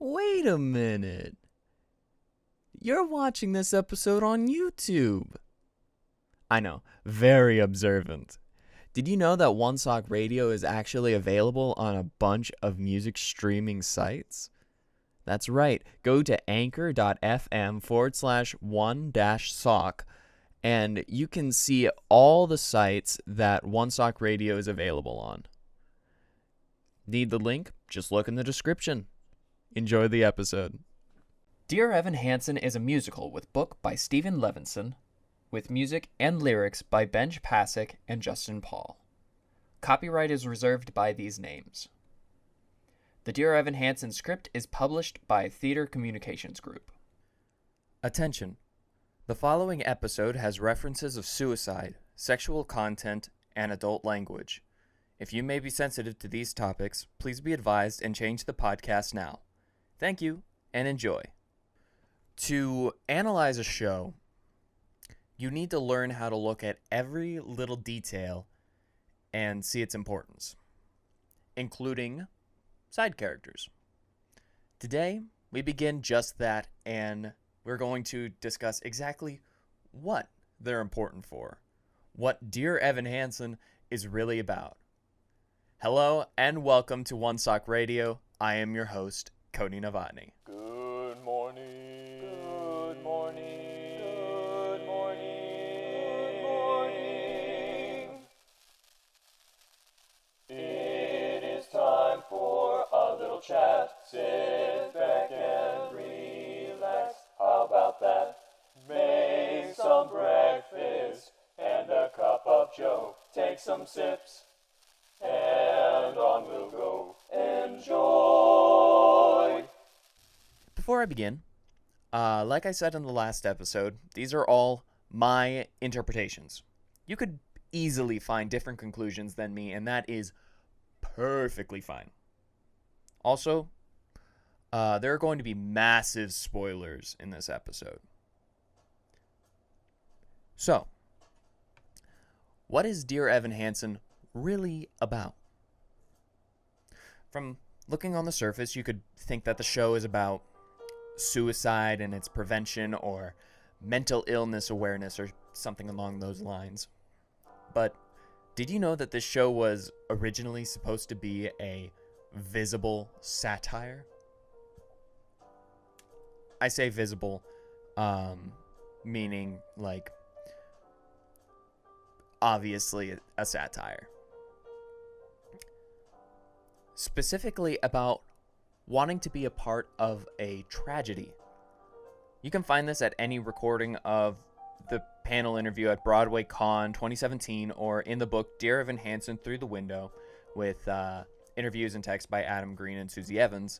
Wait a minute. You're watching this episode on YouTube. I know, very observant. Did you know that One Sock Radio is actually available on a bunch of music streaming sites? That's right. Go to anchor.fm/one-sock and you can see all the sites that One Sock Radio is available on. Need the link? Just look in the description. Enjoy the episode. Dear Evan Hansen is a musical with book by Stephen Levinson, with music and lyrics by Benj Pasek and Justin Paul. Copyright is reserved by these names. The Dear Evan Hansen script is published by Theater Communications Group. Attention. The following episode has references of suicide, sexual content, and adult language. If you may be sensitive to these topics, please be advised and change the podcast now. Thank you, and enjoy. To analyze a show, you need to learn how to look at every little detail and see its importance, including side characters. Today, we begin just that, and we're going to discuss exactly what they're important for, what Dear Evan Hansen is really about. Hello, and welcome to One Sock Radio. I am your host, Cody Novotny. Good morning. Good morning. Good morning. Good morning. It is time for a little chat. Sit back and relax. How about that? Make some breakfast and a cup of joe. Take some sips and on we'll go. Enjoy. Before I begin, like I said in the last episode, these are all my interpretations. You could easily find different conclusions than me, and that is perfectly fine. Also, there are going to be massive spoilers in this episode. So, what is Dear Evan Hansen really about? From looking on the surface, you could think that the show is about suicide and its prevention, or mental illness awareness, or something along those lines. But did you know that this show was originally supposed to be a visible satire? I say visible, meaning like obviously a satire. Specifically about wanting to be a part of a tragedy. You can find this at any recording of the panel interview at Broadway Con 2017 or in the book Dear Evan Hansen Through the Window with interviews and text by Adam Green and Susie Evans.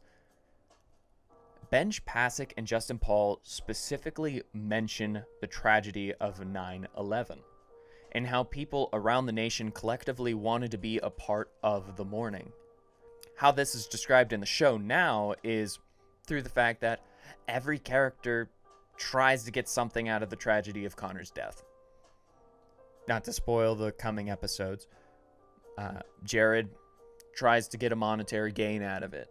Benj Pasek and Justin Paul specifically mention the tragedy of 9/11 and how people around the nation collectively wanted to be a part of the mourning. How this is described in the show now is through the fact that every character tries to get something out of the tragedy of Connor's death. Not to spoil the coming episodes, Jared tries to get a monetary gain out of it.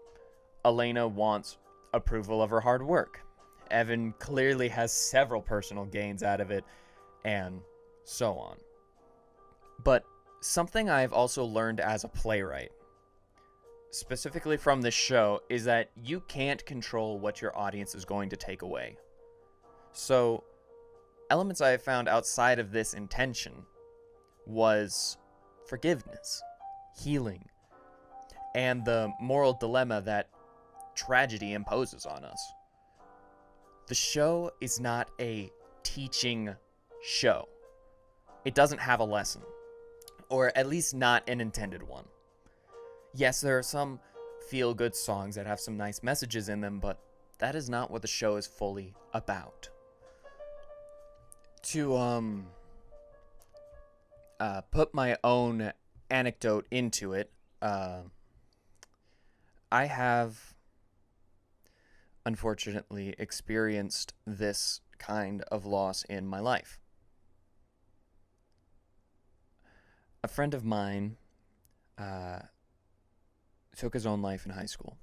Elena wants approval of her hard work. Evan clearly has several personal gains out of it, and so on. But something I've also learned as a playwright, specifically from this show, is that you can't control what your audience is going to take away. So, elements I have found outside of this intention was forgiveness, healing, and the moral dilemma that tragedy imposes on us. The show is not a teaching show. It doesn't have a lesson, or at least not an intended one. Yes, there are some feel-good songs that have some nice messages in them, but that is not what the show is fully about. To put my own anecdote into it, I have unfortunately experienced this kind of loss in my life. A friend of mine took his own life in high school.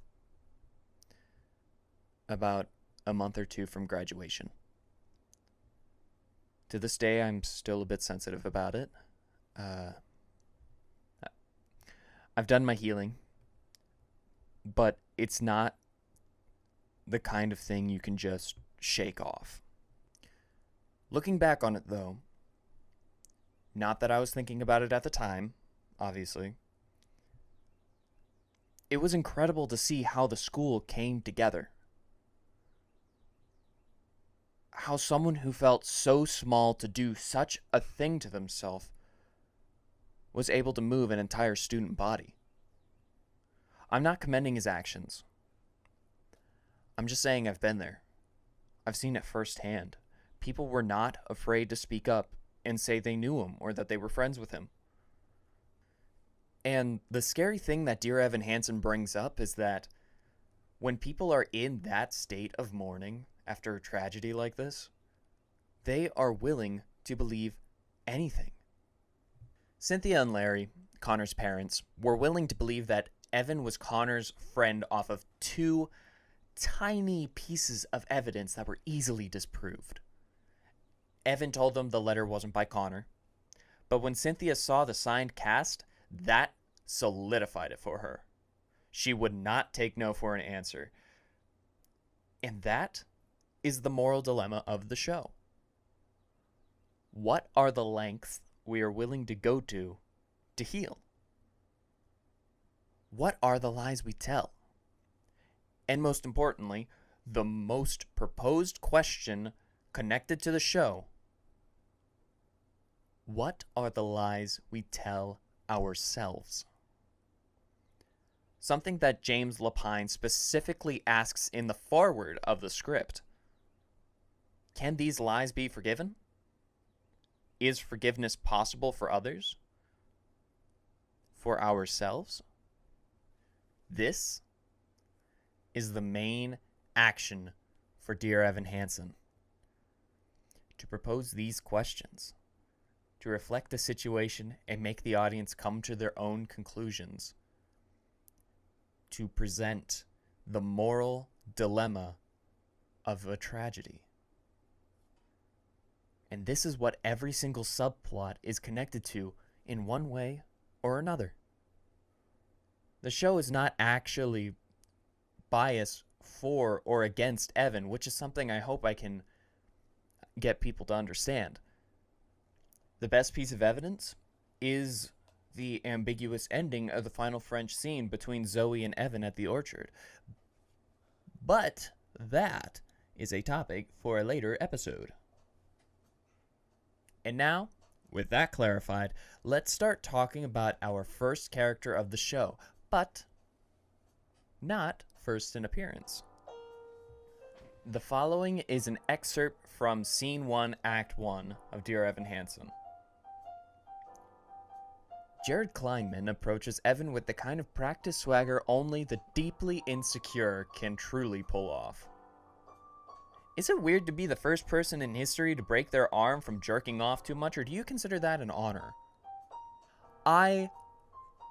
about a month or two from graduation. To this day, I'm still a bit sensitive about it. I've done my healing, but it's not the kind of thing you can just shake off. Looking back on it, though, not that I was thinking about it at the time, obviously, it was incredible to see how the school came together. How someone who felt so small to do such a thing to themselves was able to move an entire student body. I'm not commending his actions. I'm just saying I've been there. I've seen it firsthand. People were not afraid to speak up and say they knew him or that they were friends with him. And the scary thing that Dear Evan Hansen brings up is that when people are in that state of mourning after a tragedy like this, they are willing to believe anything. Cynthia and Larry, Connor's parents, were willing to believe that Evan was Connor's friend off of two tiny pieces of evidence that were easily disproved. Evan told them the letter wasn't by Connor, but when Cynthia saw the signed cast, that solidified it for her. She would not take no for an answer. And that is the moral dilemma of the show. What are the lengths we are willing to go to heal? What are the lies we tell? And most importantly, the most proposed question connected to the show: what are the lies we tell ourselves? Something that James Lapine specifically asks in the foreword of the script. Can these lies be forgiven? Is forgiveness possible for others? For ourselves? This is the main action for Dear Evan Hansen. To propose these questions, to reflect the situation and make the audience come to their own conclusions, to present the moral dilemma of a tragedy. And this is what every single subplot is connected to in one way or another. The show is not actually biased for or against Evan, which is something I hope I can get people to understand. The best piece of evidence is the ambiguous ending of the final French scene between Zoe and Evan at the orchard. But that is a topic for a later episode. And now, with that clarified, let's start talking about our first character of the show, but not first in appearance. The following is an excerpt from Scene 1, Act 1 of Dear Evan Hansen. Jared Kleinman approaches Evan with the kind of practice swagger only the deeply insecure can truly pull off. Is it weird to be the first person in history to break their arm from jerking off too much, or do you consider that an honor? I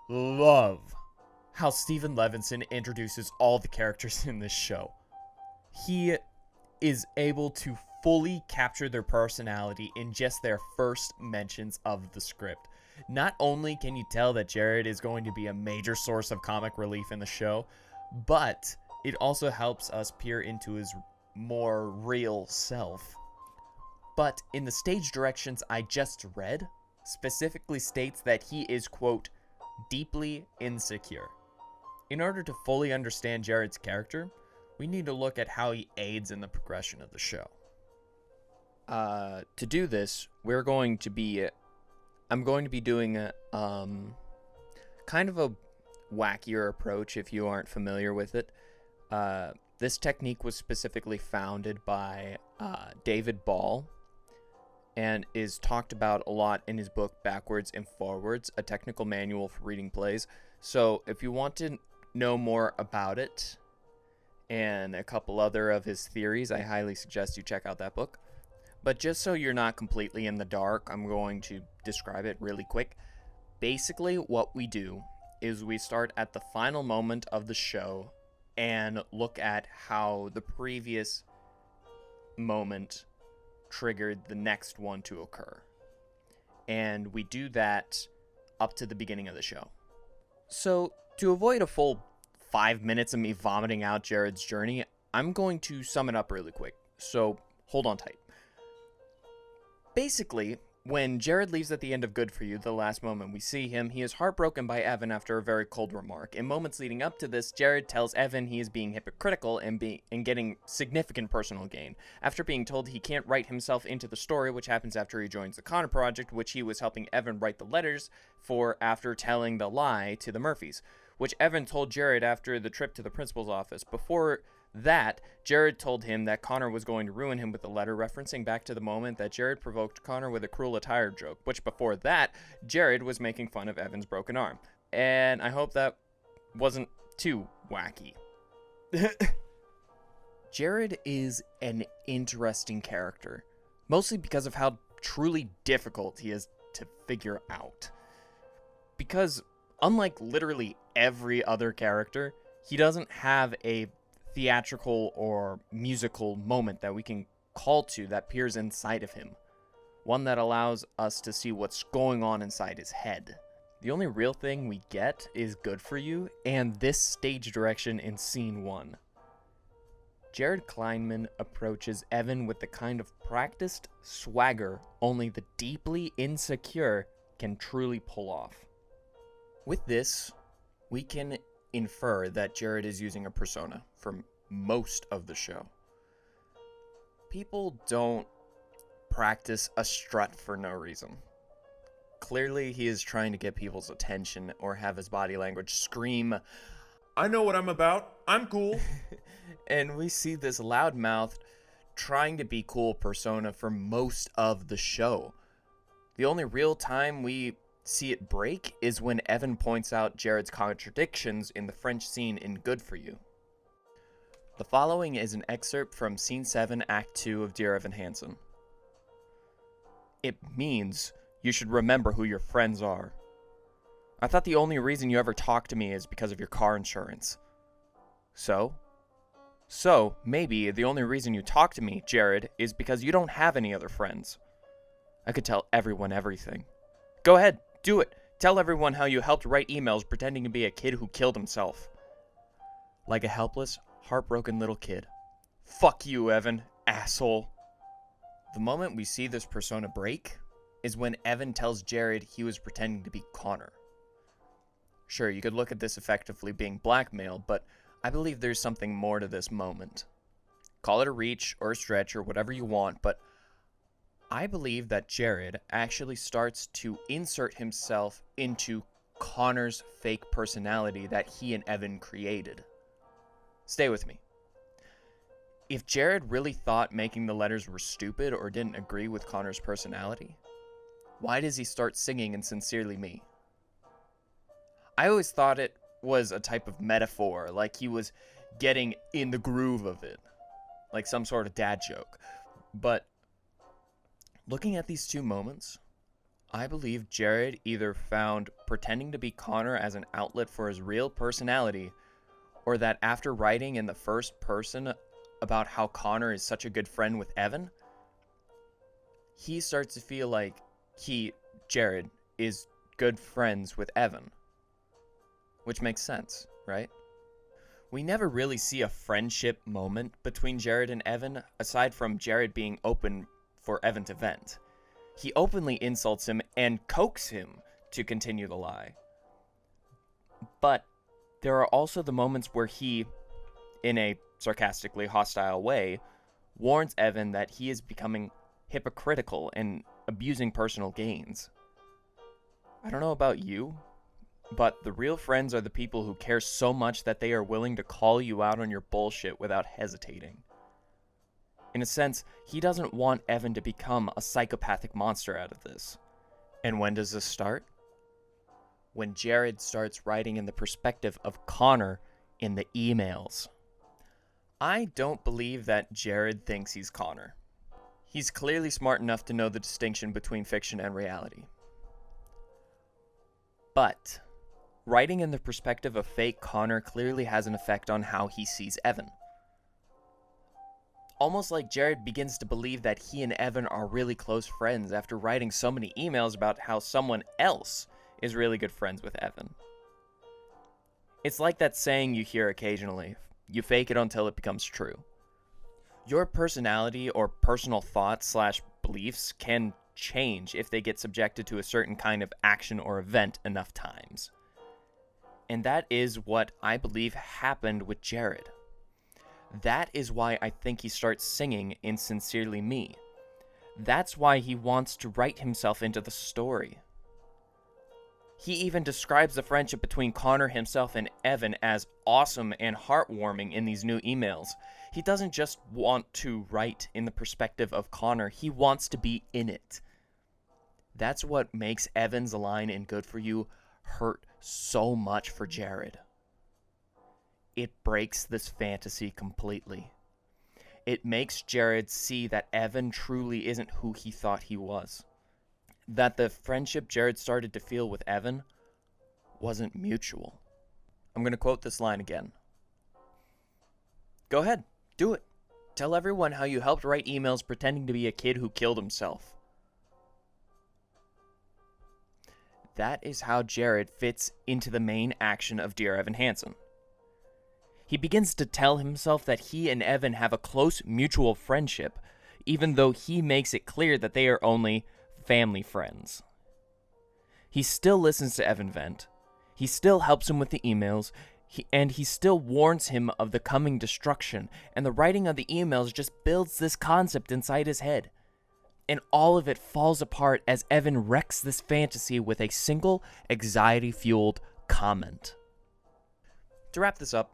love how Stephen Levinson introduces all the characters in this show. He is able to fully capture their personality in just their first mentions of the script. Not only can you tell that Jared is going to be a major source of comic relief in the show, but it also helps us peer into his more real self. But in the stage directions I just read, specifically states that he is, quote, deeply insecure. In order to fully understand Jared's character, we need to look at how he aids in the progression of the show. To do this, I'm going to be doing a kind of a wackier approach if you aren't familiar with it. This technique was specifically founded by David Ball and is talked about a lot in his book Backwards and Forwards, a technical manual for reading plays. So if you want to know more about it and a couple other of his theories, I highly suggest you check out that book. But just so you're not completely in the dark, I'm going to describe it really quick. Basically, what we do is we start at the final moment of the show and look at how the previous moment triggered the next one to occur. And we do that up to the beginning of the show. So, to avoid a full 5 minutes of me vomiting out Jared's journey, I'm going to sum it up really quick. So, hold on tight. Basically, when Jared leaves at the end of Good For You, the last moment we see him, he is heartbroken by Evan after a very cold remark. In moments leading up to this, Jared tells Evan he is being hypocritical and getting significant personal gain. After being told he can't write himself into the story, which happens after he joins the Connor Project, which he was helping Evan write the letters for after telling the lie to the Murphys, which Evan told Jared after the trip to the principal's office. Before that, Jared told him that Connor was going to ruin him with a letter, referencing back to the moment that Jared provoked Connor with a cruel attire joke, which before that, Jared was making fun of Evan's broken arm. And I hope that wasn't too wacky. Jared is an interesting character, mostly because of how truly difficult he is to figure out. Because, unlike literally every other character, he doesn't have a theatrical or musical moment that we can call to that peers inside of him. One that allows us to see what's going on inside his head. The only real thing we get is Good For You and this stage direction in scene 1. Jared Kleinman approaches Evan with the kind of practiced swagger only the deeply insecure can truly pull off. With this, we can infer that Jared is using a persona for most of the show. People don't practice a strut for no reason. Clearly, he is trying to get people's attention or have his body language scream, I know what I'm about. I'm cool. and we see this loudmouth trying to be cool persona for most of the show. The only real time we see it break is when Evan points out Jared's contradictions in the French scene in Good For You. The following is an excerpt from Scene 7, Act 2 of Dear Evan Hansen. It means you should remember who your friends are. I thought the only reason you ever talk to me is because of your car insurance. So, maybe the only reason you talk to me, Jared, is because you don't have any other friends. I could tell everyone everything. Go ahead, do it. Tell everyone how you helped write emails pretending to be a kid who killed himself. Like a helpless, heartbroken little kid. Fuck you, Evan, asshole. The moment we see this persona break is when Evan tells Jared he was pretending to be Connor. Sure, you could look at this effectively being blackmail, but I believe there's something more to this moment. Call it a reach or a stretch or whatever you want, but I believe that Jared actually starts to insert himself into Connor's fake personality that he and Evan created. Stay with me. If Jared really thought making the letters were stupid or didn't agree with Connor's personality, why does he start singing in Sincerely Me? I always thought it was a type of metaphor, like he was getting in the groove of it, like some sort of dad joke. But looking at these two moments, I believe Jared either found pretending to be Connor as an outlet for his real personality, or that after writing in the first person about how Connor is such a good friend with Evan, he starts to feel like Jared, is good friends with Evan. Which makes sense, right? We never really see a friendship moment between Jared and Evan, aside from Jared being open for Evan to vent. He openly insults him and coaxes him to continue the lie. But there are also the moments where he, in a sarcastically hostile way, warns Evan that he is becoming hypocritical and abusing personal gains. I don't know about you, but the real friends are the people who care so much that they are willing to call you out on your bullshit without hesitating. In a sense, he doesn't want Evan to become a psychopathic monster out of this. And when does this start? When Jared starts writing in the perspective of Connor in the emails. I don't believe that Jared thinks he's Connor. He's clearly smart enough to know the distinction between fiction and reality. But Writing in the perspective of fake Connor clearly has an effect on how he sees Evan. Almost like Jared begins to believe that he and Evan are really close friends after writing so many emails about how someone else is really good friends with Evan. It's like that saying you hear occasionally, you fake it until it becomes true. Your personality or personal thoughts / beliefs can change if they get subjected to a certain kind of action or event enough times. And that is what I believe happened with Jared. That is why I think he starts singing in Sincerely Me. That's why he wants to write himself into the story. He even describes the friendship between Connor himself and Evan as awesome and heartwarming in these new emails. He doesn't just want to write in the perspective of Connor, he wants to be in it. That's what makes Evan's line in Good For You hurt so much for Jared. It breaks this fantasy completely. It makes Jared see that Evan truly isn't who he thought he was. That the friendship Jared started to feel with Evan wasn't mutual. I'm going to quote this line again. Go ahead, do it. Tell everyone how you helped write emails pretending to be a kid who killed himself. That is how Jared fits into the main action of Dear Evan Hansen. He begins to tell himself that he and Evan have a close mutual friendship, even though he makes it clear that they are only family friends. He still listens to Evan vent. He still helps him with the emails. And he still warns him of the coming destruction. And the writing of the emails just builds this concept inside his head. And all of it falls apart as Evan wrecks this fantasy with a single anxiety-fueled comment. To wrap this up,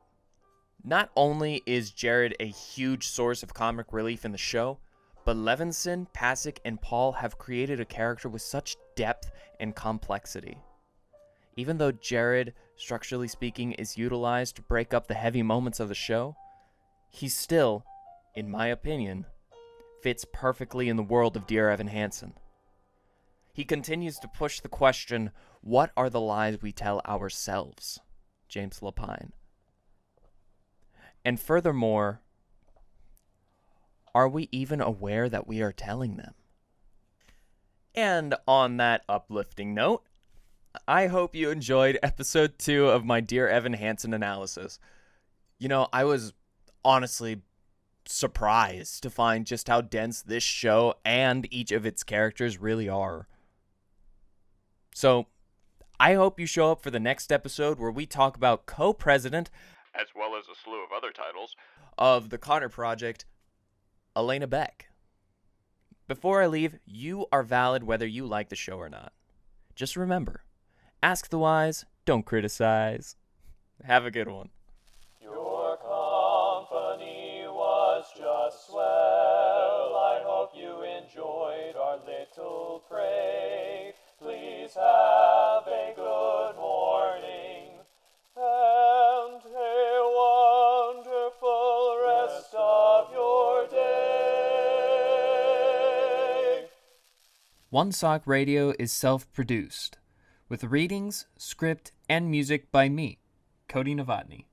not only is Jared a huge source of comic relief in the show, but Levinson, Pasek, and Paul have created a character with such depth and complexity. Even though Jared, structurally speaking, is utilized to break up the heavy moments of the show, he still, in my opinion, fits perfectly in the world of Dear Evan Hansen. He continues to push the question, what are the lies we tell ourselves? James Lapine. And furthermore, are we even aware that we are telling them? And on that uplifting note, I hope you enjoyed episode 2 of my Dear Evan Hansen analysis. You know, I was honestly surprised to find just how dense this show and each of its characters really are. So, I hope you show up for the next episode where we talk about co-president, as well as a slew of other titles, of the Connor Project, Elena Beck. Before I leave, you are valid whether you like the show or not. Just remember, ask the wise, don't criticize. Have a good one. Your company was just swell. I hope you enjoyed our little prank. Please have a good morning and a wonderful rest of your day. One Sock Radio is self-produced, with readings, script, and music by me, Cody Novotny.